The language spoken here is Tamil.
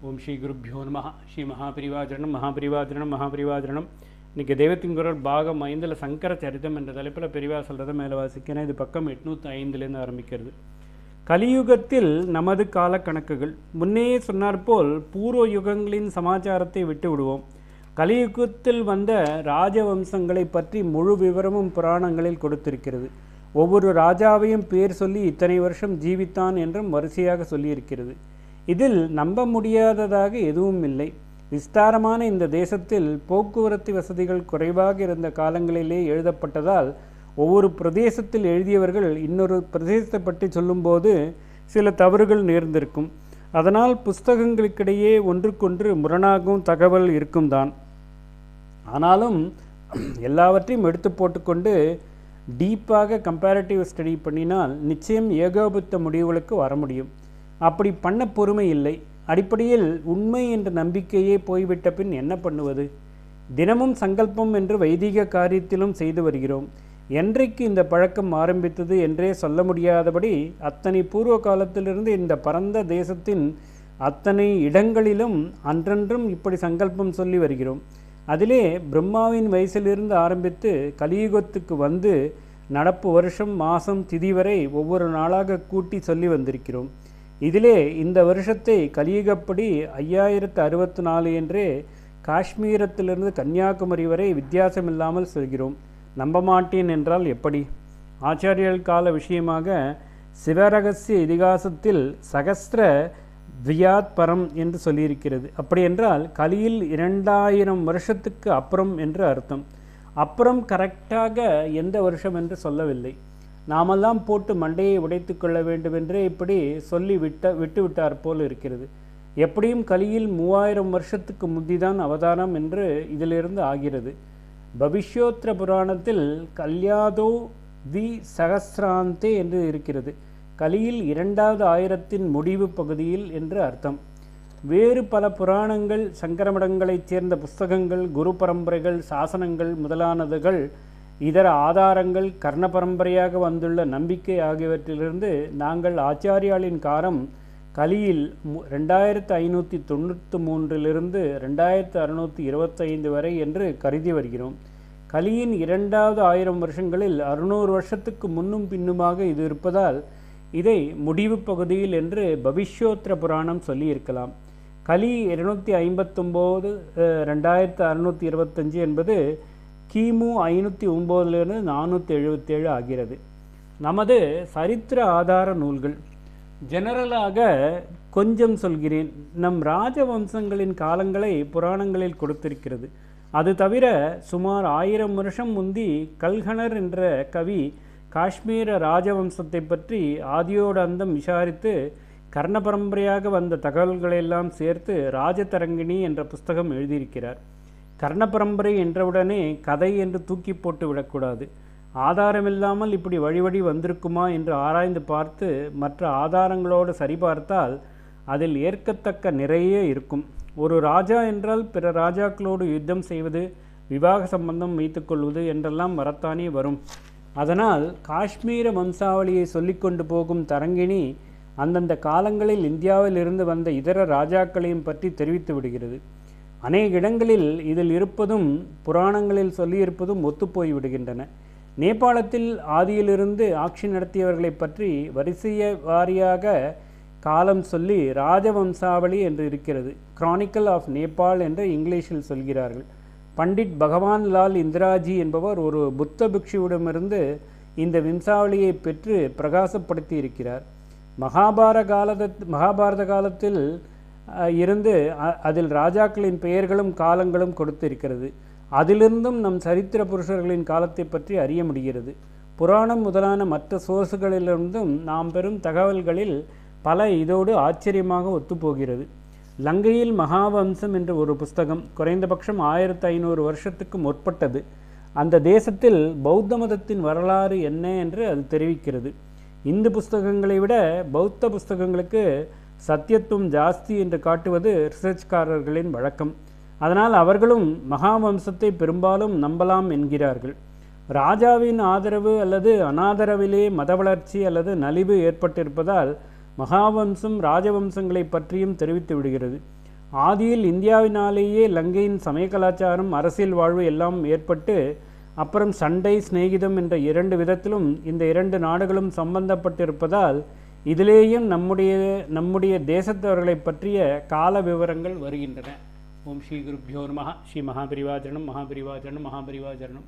ஓம் ஸ்ரீ குருப்பியோ நம. ஸ்ரீ மகாபிரிவாஜரணம் மகாபிரிவாஜரணம் மகாபிரிவாஜரணம். இன்றைக்கி தெய்வத்தின் குரல் பாகம் 5 சங்கர சரிதம் என்ற தலைப்பில் பெரிவா சொல்கிறத மேலே வாசிக்கிறேன். இது பக்கம் 805 ஆரம்பிக்கிறது. கலியுகத்தில் நமது காலக்கணக்குகள் முன்னே சொன்னாற்போல் பூர்வ யுகங்களின் சமாச்சாரத்தை விட்டு விடுவோம். கலியுகத்தில் வந்த ராஜவம்சங்களை பற்றி முழு விவரமும் புராணங்களில் கொடுத்திருக்கிறது. ஒவ்வொரு ராஜாவையும் பேர் சொல்லி இத்தனை வருஷம் ஜீவித்தான் என்றும் வரிசையாக சொல்லியிருக்கிறது. இதில் நம்ப முடியாததாக எதுவும் இல்லை. விஸ்தாரமான இந்த தேசத்தில் போக்குவரத்து வசதிகள் குறைவாக இருந்த காலங்களிலே எழுதப்பட்டதால் ஒவ்வொரு பிரதேசத்தில் எழுதியவர்கள் இன்னொரு பிரதேசத்தை பற்றி சொல்லும்போது சில தவறுகள் நேர்ந்திருக்கும். அதனால் புஸ்தகங்களுக்கிடையே ஒன்றுக்கொன்று முரணாகும் தகவல் இருக்கும் தான். ஆனாலும் எல்லாவற்றையும் எடுத்து போட்டுக்கொண்டு டீப்பாக கம்பேரிட்டிவ் ஸ்டடி பண்ணினால் நிச்சயம் ஏகோபித்த முடிவுகளுக்கு வர முடியும். அப்படி பண்ண பொறுமை இல்லை. அடிப்படையில் உண்மை என்ற நம்பிக்கையே போய்விட்ட பின் என்ன பண்ணுவது? தினமும் சங்கல்பம் என்று வைதிக காரியத்திலும் செய்து வருகிறோம். என்றைக்கு இந்த பழக்கம் ஆரம்பித்தது என்றே சொல்ல முடியாதபடி அத்தனை பூர்வ காலத்திலிருந்து இந்த பரந்த தேசத்தின் அத்தனை இடங்களிலும் அன்றன்றும் இப்படி சங்கல்பம் சொல்லி வருகிறோம். அதிலே பிரம்மாவின் வயசிலிருந்து ஆரம்பித்து கலியுகத்துக்கு வந்து நடப்பு வருஷம் மாதம் திதி வரை ஒவ்வொரு நாளாக கூட்டி சொல்லி வந்திருக்கிறோம். இதிலே இந்த வருஷத்தை கலியுகப்படி 5064 என்றே காஷ்மீரத்திலிருந்து கன்னியாகுமரி வரை வித்தியாசமில்லாமல் சொல்கிறோம். நம்ப மாட்டேன் என்றால் எப்படி? ஆச்சாரியர்கள் கால விஷயமாக சிவரகசிய இதிகாசத்தில் சகஸ்திர வியாத் பரம் என்று சொல்லியிருக்கிறது. அப்படி என்றால் கலியில் 2000 வருஷத்துக்கு அப்புறம் என்று அர்த்தம். அப்புறம் கரெக்டாக எந்த வருஷம் என்று சொல்லவில்லை. நாமெல்லாம் போட்டு மண்டையை உடைத்து கொள்ள வேண்டுமென்றே இப்படி சொல்லி விட்டார் போல் இருக்கிறது. எப்படியும் கலியில் 3000 வருஷத்துக்கு முந்திதான் அவதாரம் என்று இதிலிருந்து ஆகிறது. பவிஷ்யோத்திர புராணத்தில் கல்யாதோ தி சகசிராந்தே என்று இருக்கிறது. கலியில் 2000 ஆயிரத்தின் முடிவு பகுதியில் என்று அர்த்தம். வேறு பல புராணங்கள், சங்கரமடங்களைச் சேர்ந்த புஸ்தகங்கள், குரு பரம்பரைகள், சாசனங்கள் முதலானதுகள், இதர ஆதாரங்கள், கர்ண பரம்பரையாக வந்துள்ள நம்பிக்கை ஆகியவற்றிலிருந்து நாங்கள் ஆச்சாரியாளின் காலம் கலியில் 2593 2625 வரை என்று கருதி வருகிறோம். கலியின் 2000 ஆயிரம் வருஷங்களில் 600 வருஷத்துக்கு முன்னும் பின்னுமாக இது இருப்பதால் இதை முடிவு பகுதியில் என்று பவிஷ்யோத்திர புராணம் சொல்லியிருக்கலாம். கலி 259 2625 என்பது கிமு 509 477 ஆகிறது. நமது சரித்திர ஆதார நூல்கள் ஜெனரலாக கொஞ்சம் சொல்கிறேன். நம் ராஜவம்சங்களின் காலங்களை புராணங்களில் கொடுத்திருக்கிறது. அது தவிர சுமார் 1000 வருஷம் முந்தி கல்ஹனர் என்ற கவி காஷ்மீர ராஜவம்சத்தை பற்றி ஆதியோடு அந்தம் விசாரித்து கர்ண பரம்பரையாக வந்த தகவல்களெல்லாம் சேர்த்து ராஜதரங்கிணி என்ற புஸ்தகம் எழுதியிருக்கிறார். கர்ண பரம்பரை என்றவுடனே கதை என்று தூக்கி போட்டு விடக்கூடாது. ஆதாரமில்லாமல் இப்படி வழி வந்திருக்குமா என்று ஆராய்ந்து பார்த்து மற்ற ஆதாரங்களோடு சரிபார்த்தால் அதில் ஏற்கத்தக்க நிறைய இருக்கும். ஒரு ராஜா என்றால் பிற ராஜாக்களோடு யுத்தம் செய்வது, விவாக சம்பந்தம் வைத்துக்கொள்வது என்றெல்லாம் வரத்தானே வரும். அதனால் காஷ்மீர வம்சாவளியை சொல்லிக்கொண்டு போகும் தரங்கிணி அந்தந்த காலங்களில் இந்தியாவில் இருந்து வந்த இதர ராஜாக்களையும் பற்றி தெரிவித்து விடுகிறது. அநேக இடங்களில் இதில் இருப்பதும் புராணங்களில் சொல்லியிருப்பதும் ஒத்துப்போய் விடுகின்றன. நேபாளத்தில் ஆதியிலிருந்து ஆட்சி நடத்தியவர்களை பற்றி வரிசைய வாரியாக காலம் சொல்லி ராஜவம்சாவளி என்று இருக்கிறது. கிரானிக்கல் ஆஃப் நேபாள் என்று இங்கிலீஷில் சொல்கிறார்கள். பண்டிட் பகவான் லால் இந்திராஜி என்பவர் ஒரு புத்த பிக்ஷுவிடமிருந்து இந்த வம்சாவளியை பெற்று பிரகாசப்படுத்தி இருக்கிறார். மகாபாரத காலத்தில் இருந்து அதில் ராஜாக்களின் பெயர்களும் காலங்களும் கொடுத்திருக்கிறது. அதிலிருந்தும் நம் சரித்திர புருஷர்களின் காலத்தை பற்றி அறிய முடிகிறது. புராணம் முதலான மற்ற சோர்ஸுகளிலிருந்தும் நாம் பெறும் தகவல்களில் பல இதோடு ஆச்சரியமாக ஒத்துப்போகிறது. லங்கையில் மகாவம்சம் என்ற ஒரு புஸ்தகம் குறைந்தபட்சம் 1500 வருஷத்துக்கு முற்பட்டது. அந்த தேசத்தில் பௌத்த மதத்தின் வரலாறு என்ன என்று அது தெரிவிக்கிறது. இந்து புஸ்தகங்களை விட பௌத்த புஸ்தகங்களுக்கு சத்தியத்துவம் ஜாஸ்தி என்று காட்டுவது ரிசர்ச்காரர்களின் வழக்கம். அதனால் அவர்களும் மகாவம்சத்தை பெரும்பாலும் நம்பலாம் என்கிறார்கள். ராஜாவின் ஆதரவு அல்லது அனாதரவிலே மத வளர்ச்சி அல்லது நலிவு ஏற்பட்டிருப்பதால் மகாவம்சம் ராஜவம்சங்களை பற்றியும் தெரிவித்து விடுகிறது. ஆதியில் இந்தியாவினாலேயே லங்கையின் சமய கலாச்சாரம் அரசியல் வாழ்வு எல்லாம் ஏற்பட்டு அப்புறம் சண்டை சிநேகிதம் என்ற 2 விதத்திலும் இந்த 2 நாடுகளும் சம்பந்தப்பட்டிருப்பதால் இதிலேயும் நம்முடைய தேசத்தவர்களை பற்றிய கால விவரங்கள் வருகின்றன. ஓம் ஸ்ரீ குருப்யோ நமஹ. ஸ்ரீ மகாபரிவாஜனம் மகாபரிவாஜனம் மகாபரிவாஜனம்.